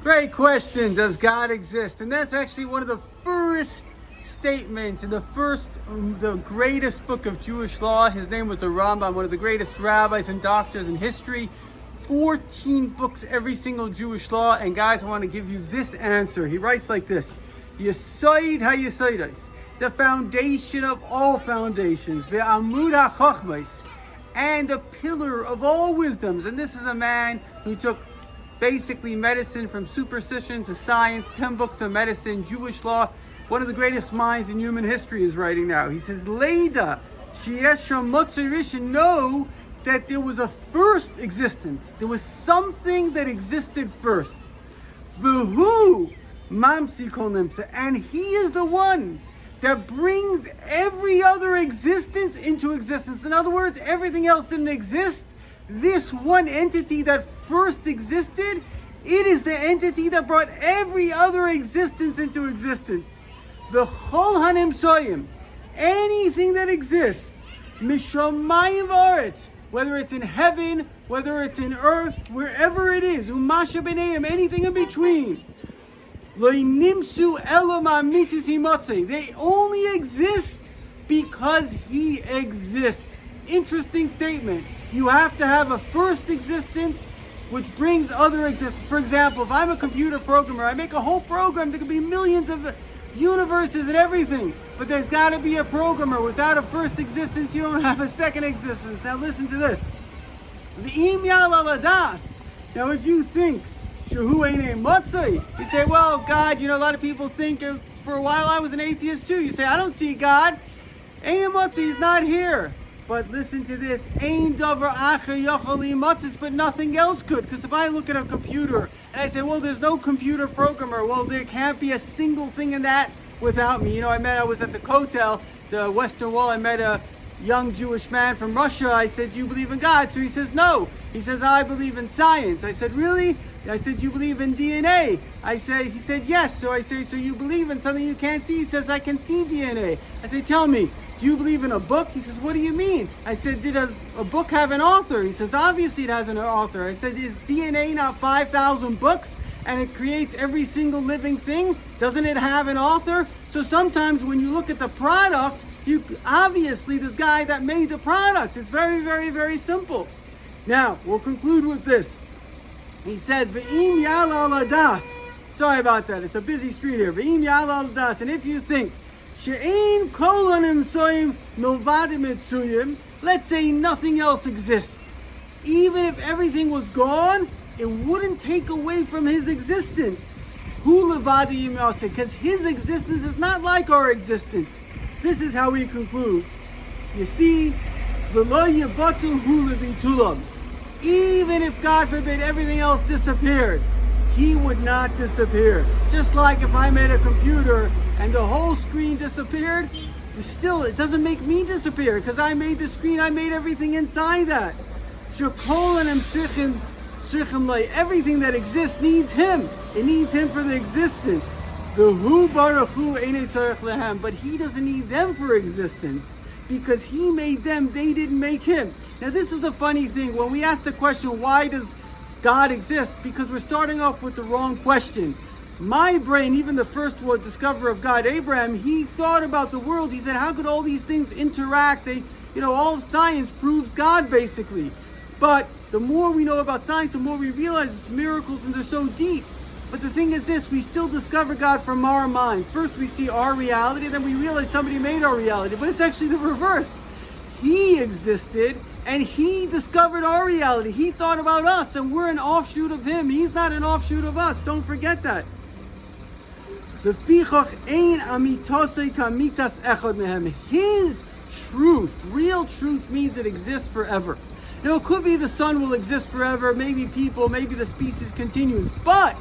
Great question. Does God exist? And that's actually one of the first statements in the greatest book of Jewish law. His name was the Rambam, one of the greatest rabbis and doctors in history. 14 books, every single Jewish law. And guys, I want to give you this answer. He writes like this: Yesod HaYesodos, the foundation of all foundations, Ve'amud HaChochmos, and the pillar of all wisdoms. And this is a man who took basically medicine from superstition to science, 10 books of medicine, Jewish law. One of the greatest minds in human history is writing now. He says, Leida, Sheyesh Motzei Rishon, know that there was a first existence. There was something that existed first. V'hu Mamsi Kol Nimtza, and he is the one that brings every other existence into existence. In other words, everything else didn't exist. This one entity that first existed, it is the entity that brought every other existence into existence. The Chol HaNimtzoyim, anything that exists, Mishamayim V'aretz, whether it's in heaven, whether it's in earth, wherever it is, Umasha B'neim, anything in between, Lo Nimsu Elam HaMitzis Himotzei, they only exist because he exists. Interesting statement. You have to have a first existence which brings other existence. For example, if I'm a computer programmer, I make a whole program. There could be millions of universes and everything, but there's got to be a programmer. Without a first existence, you don't have a second existence. Now listen to this. V'im yal al hadas. Now if you think Shehu Einei Motzei, you say, well, God, a lot of people think, for a while I was an atheist too. You say, I don't see God. Einei Motzei, he's not here. But listen to this, Ein davar acher yochel limatzis, but nothing else could. Because if I look at a computer and I say, well, there's no computer programmer, well, there can't be a single thing in that without me. I was at the Kotel, the Western Wall, I met a young Jewish man from Russia. I said, do you believe in God? So he says, no. He says, I believe in science. I said, really? I said, do you believe in DNA? He said, yes. So I say, so you believe in something you can't see? He says, I can see DNA. I say, tell me, do you believe in a book? He says, what do you mean? I said, did a book have an author? He says, obviously it has an author. I said, is DNA not 5,000 books and it creates every single living thing? Doesn't it have an author? So sometimes when you look at the product, obviously this guy that made the product. It's very, very, very simple. Now, we'll conclude with this. He says, V'im yal al hadas. Sorry about that. It's a busy street here. V'im yal al hadas. And if you think, She'ein kol hanimtzoyim milvadim etzuyim, let's say nothing else exists. Even if everything was gone, it wouldn't take away from his existence. Hu levadi yimase, because his existence is not like our existence. This is how he concludes. You see, v'lo yibatu hu levitulam. Even if, God forbid, everything else disappeared, he would not disappear. Just like if I made a computer and the whole screen disappeared, still it doesn't make me disappear because I made the screen, I made everything inside that. Everything that exists needs him. It needs him for the existence. But he doesn't need them for existence because he made them, they didn't make him. Now this is the funny thing. When we ask the question, why does God exist? Because we're starting off with the wrong question. My brain, even the first discoverer of God, Abraham, he thought about the world. He said, how could all these things interact? All of science proves God, basically. But the more we know about science, the more we realize it's miracles and they're so deep. But the thing is this, we still discover God from our mind. First we see our reality, then we realize somebody made our reality. But it's actually the reverse. He existed and he discovered our reality. He thought about us and we're an offshoot of him. He's not an offshoot of us. Don't forget that. His truth, real truth, means it exists forever. Now it could be the sun will exist forever, maybe people, maybe the species continues, but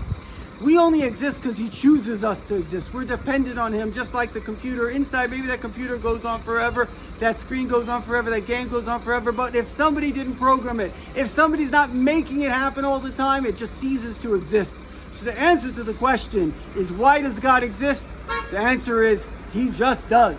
we only exist because he chooses us to exist. We're dependent on him, just like the computer inside. Maybe that computer goes on forever, that screen goes on forever, that game goes on forever, but if somebody didn't program it, if somebody's not making it happen all the time, it just ceases to exist. So the answer to the question is, why does God exist? The answer is, he just does.